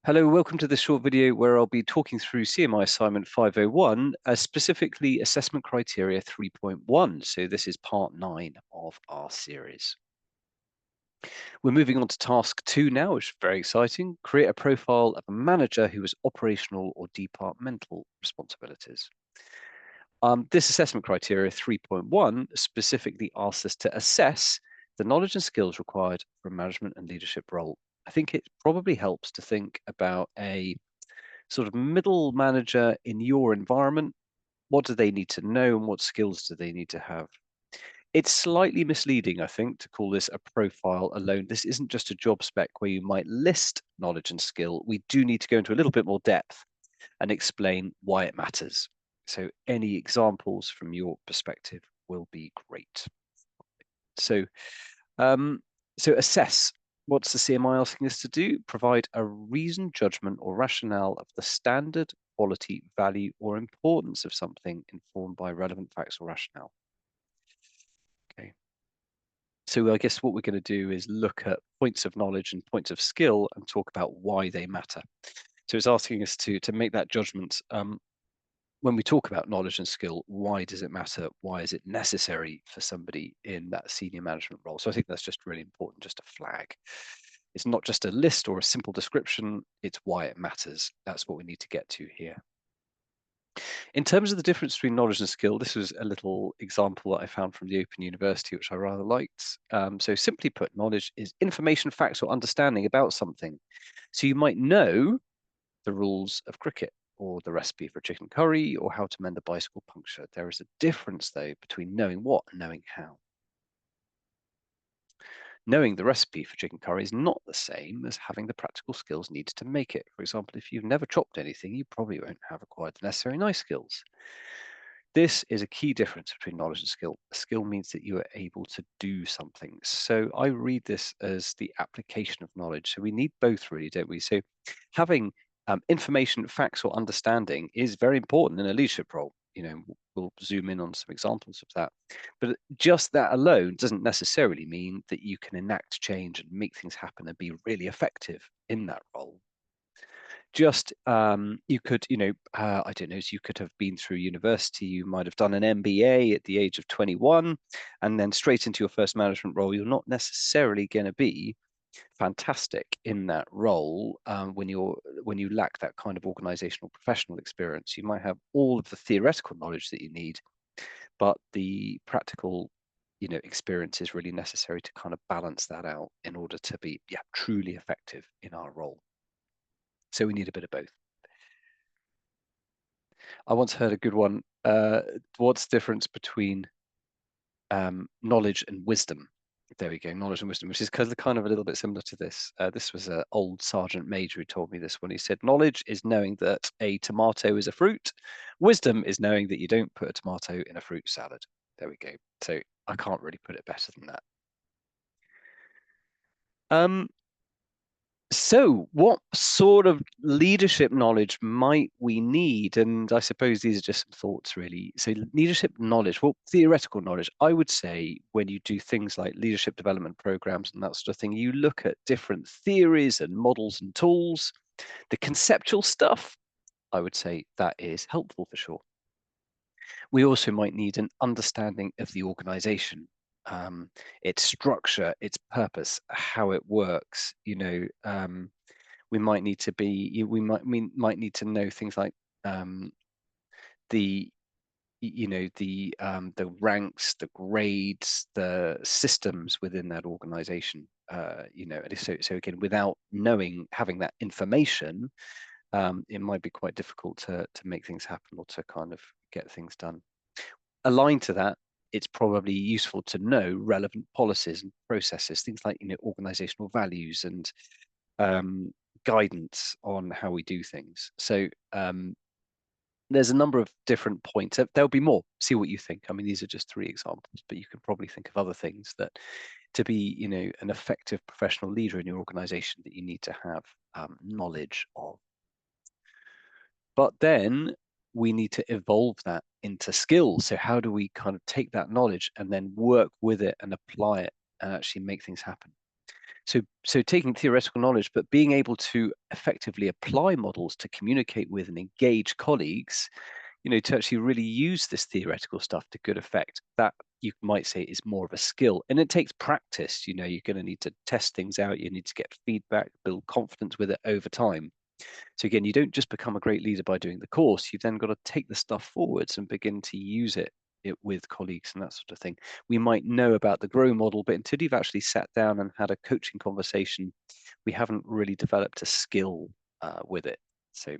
Hello, welcome to this short video where I'll be talking through CMI Assignment 501, specifically Assessment Criteria 3.1. So this is part 9 of our series. We're moving on to task 2 now, which is very exciting. Create a profile of a manager who has operational or departmental responsibilities. This assessment criteria 3.1 specifically asks us to assess the knowledge and skills required for a management and leadership role. I think it probably helps to think about a sort of middle manager in your environment. What do they need to know and what skills do they need to have? It's slightly misleading, I think, to call this a profile alone. This isn't just a job spec where you might list knowledge and skill. We do need to go into a little bit more depth and explain why it matters. So any examples from your perspective will be great. So, um, assess. What's the CMI asking us to do? Provide a reasoned judgment or rationale of the standard, quality, value, or importance of something informed by relevant facts or rationale. Okay. So I guess what we're going to do is look at points of knowledge and points of skill and talk about why they matter. So it's asking us to make that judgment. When we talk about knowledge and skill, why does it matter? Why is it necessary for somebody in that senior management role? So I think that's just really important, just a flag. It's not just a list or a simple description, it's why it matters. That's what we need to get to here. In terms of the difference between knowledge and skill, this was a little example that I found from the Open University, which I rather liked. So simply put, knowledge is information, facts, or understanding about something. So you might know the rules of cricket, or the recipe for chicken curry, or how to mend a bicycle puncture. There is a difference, though, between knowing what and knowing how. Knowing the recipe for chicken curry is not the same as having the practical skills needed to make it. For example, if you've never chopped anything, you probably won't have acquired the necessary knife skills. This is a key difference between knowledge and skill. Skill means that you are able to do something. So I read this as the application of knowledge. So we need both, really, don't we? So having information, facts, or understanding is very important in a leadership role. You know, we'll zoom in on some examples of that. But just that alone doesn't necessarily mean that you can enact change and make things happen and be really effective in that role. Just you could, I don't know, so you could have been through university, you might have done an MBA at the age of 21, and then straight into your first management role. You're not necessarily going to be fantastic in that role when you lack that kind of organizational professional experience. You might have all of the theoretical knowledge that you need, but the practical experience is really necessary to kind of balance that out in order to be truly effective in our role. So we need a bit of both. I once heard a good one. What's the difference between knowledge and wisdom? There we go, knowledge and wisdom, which is kind of a little bit similar to this. This was an old sergeant major who told me this one. He said, knowledge is knowing that a tomato is a fruit. Wisdom is knowing that you don't put a tomato in a fruit salad. There we go. So I can't really put it better than that. So what sort of leadership knowledge might we need? And I suppose these are just some thoughts, really. So leadership knowledge, well, theoretical knowledge, I would say when you do things like leadership development programs and that sort of thing, you look at different theories and models and tools. The conceptual stuff, I would say that is helpful for sure. We also might need an understanding of the organization, its structure, its purpose, how it works. We might need to need to know things like the the ranks, the grades, the systems within that organization. So again, without having that information, it might be quite difficult to make things happen or to kind of get things done. Aligned to that, it's probably useful to know relevant policies and processes, things like organizational values and guidance on how we do things. So there's a number of different points. There'll be more. See what you think. I mean, these are just 3 examples, but you can probably think of other things that to be, an effective professional leader in your organization that you need to have knowledge of. But then we need to evolve that into skills. So how do we kind of take that knowledge and then work with it and apply it and actually make things happen? So taking theoretical knowledge, but being able to effectively apply models to communicate with and engage colleagues, to actually really use this theoretical stuff to good effect, that you might say is more of a skill. And it takes practice. You're going to need to test things out. You need to get feedback, build confidence with it over time. So again, you don't just become a great leader by doing the course. You've then got to take the stuff forwards and begin to use it with colleagues and that sort of thing. We might know about the grow model, but until you've actually sat down and had a coaching conversation, we haven't really developed a skill with it. So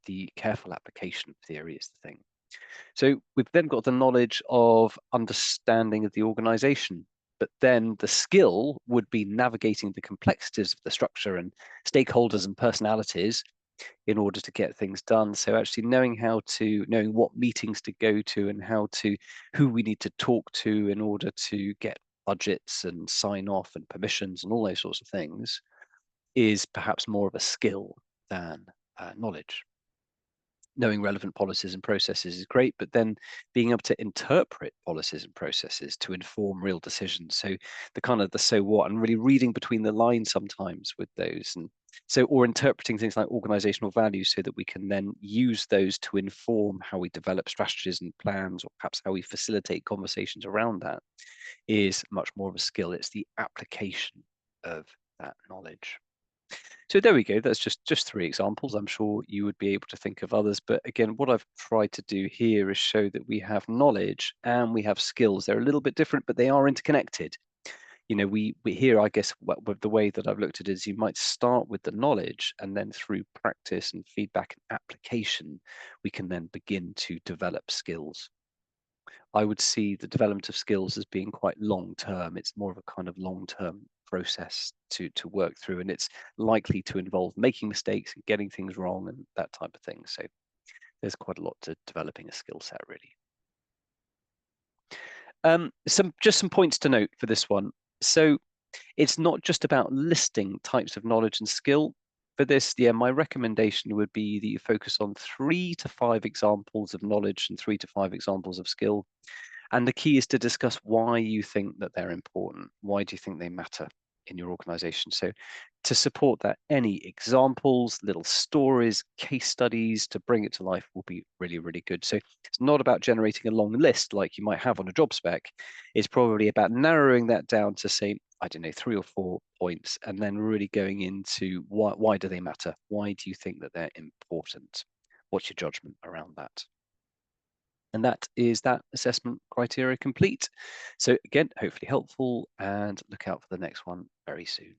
the careful application theory is the thing. So we've then got the knowledge of understanding of the organization, but then the skill would be navigating the complexities of the structure and stakeholders and personalities in order to get things done. So actually knowing what meetings to go to and who we need to talk to in order to get budgets and sign off and permissions and all those sorts of things is perhaps more of a skill than knowledge. Knowing relevant policies and processes is great, but then being able to interpret policies and processes to inform real decisions. So the so what, and really reading between the lines sometimes with those, and so or interpreting things like organizational values so that we can then use those to inform how we develop strategies and plans, or perhaps how we facilitate conversations around that, is much more of a skill. It's the application of that knowledge. So there we go. That's just three examples. I'm sure you would be able to think of others. But again, what I've tried to do here is show that we have knowledge and we have skills. They're a little bit different, but they are interconnected. We here, I guess, with the way that I've looked at it is you might start with the knowledge, and then through practice and feedback and application, we can then begin to develop skills. I would see the development of skills as being quite long term. It's more of a kind of long term process to work through, and it's likely to involve making mistakes and getting things wrong and that type of thing. So there's quite a lot to developing a skill set, really. Some points to note for this one. So it's not just about listing types of knowledge and skill. For this, my recommendation would be that you focus on 3 to 5 examples of knowledge and 3 to 5 examples of skill. And the key is to discuss why you think that they're important. Why do you think they matter in your organization? So to support that, any examples, little stories, case studies to bring it to life will be really, really good. So it's not about generating a long list like you might have on a job spec. It's probably about narrowing that down to, say, I don't know, 3 or 4 points, and then really going into why do they matter? Why do you think that they're important? What's your judgment around that? And that is that assessment criteria complete. So again, hopefully helpful, and look out for the next one very soon.